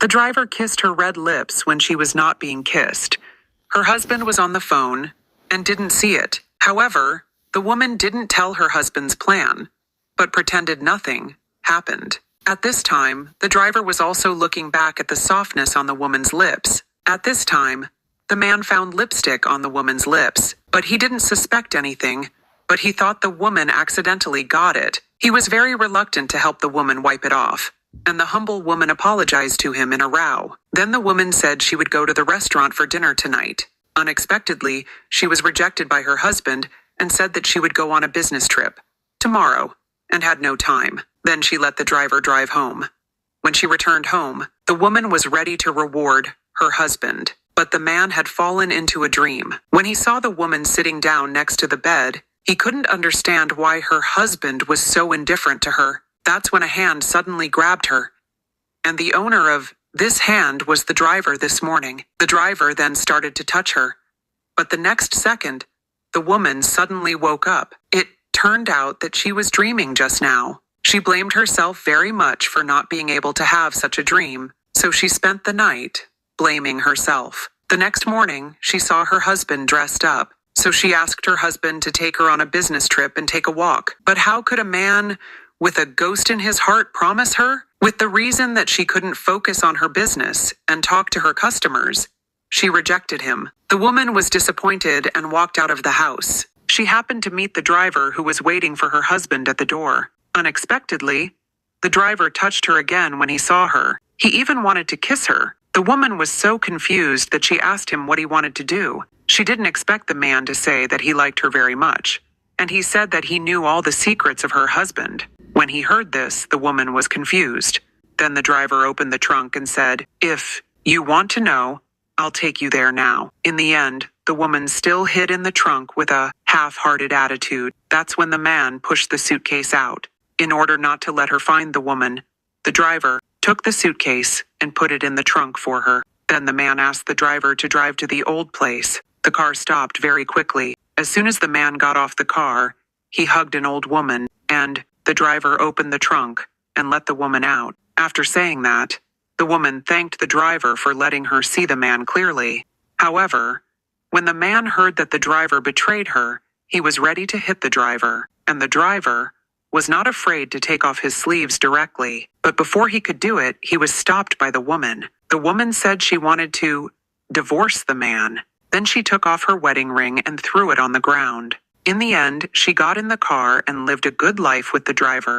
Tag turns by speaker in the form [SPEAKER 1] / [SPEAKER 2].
[SPEAKER 1] The driver kissed her red lips when she was not being kissed. Her husband was on the phone and didn't see it. However, the woman didn't tell her husband's plan, but pretended nothing happened. At this time, the driver was also looking back at the softness on the woman's lips. At this time, the man found lipstick on the woman's lips, but he didn't suspect anything, but he thought the woman accidentally got it. He was very reluctant to help the woman wipe it off, and the humble woman apologized to him in a row. Then the woman said she would go to the restaurant for dinner tonight. Unexpectedly, she was rejected by her husband and said that she would go on a business trip tomorrow and had no time. Then she let the driver drive home. When she returned home, the woman was ready to reward her husband, but the man had fallen into a dream. When he saw the woman sitting down next to the bed, he couldn't understand why her husband was so indifferent to her. That's when a hand suddenly grabbed her, and the owner of this hand was the driver this morning. The driver then started to touch her, but the next second, the woman suddenly woke up. It turned out that she was dreaming just now. She blamed herself very much for not being able to have such a dream, so she spent the night blaming herself. The next morning, she saw her husband dressed up, so she asked her husband to take her on a business trip and take a walk. But how could a man with a ghost in his heart promise her? With the reason that she couldn't focus on her business and talk to her customers, she rejected him. The woman was disappointed and walked out of the house. She happened to meet the driver who was waiting for her husband at the door. Unexpectedly, the driver touched her again when he saw her. He even wanted to kiss her. The woman was so confused that she asked him what he wanted to do. She didn't expect the man to say that he liked her very much, and he said that he knew all the secrets of her husband. When he heard this, the woman was confused. Then the driver opened the trunk and said, "If you want to know, I'll take you there now." In the end, the woman still hid in the trunk with a half-hearted attitude. That's when the man pushed the suitcase out. In order not to let her find the woman, the driver took the suitcase and put it in the trunk for her. Then the man asked the driver to drive to the old place. The car stopped very quickly. As soon as the man got off the car, he hugged an old woman, and the driver opened the trunk and let the woman out. After saying that, the woman thanked the driver for letting her see the man clearly. However, when the man heard that the driver betrayed her, he was ready to hit the driver, and the driver was not afraid to take off his sleeves directly. But before he could do it, he was stopped by the woman. The woman said she wanted to divorce the man. Then she took off her wedding ring and threw it on the ground. In the end, she got in the car and lived a good life with the driver.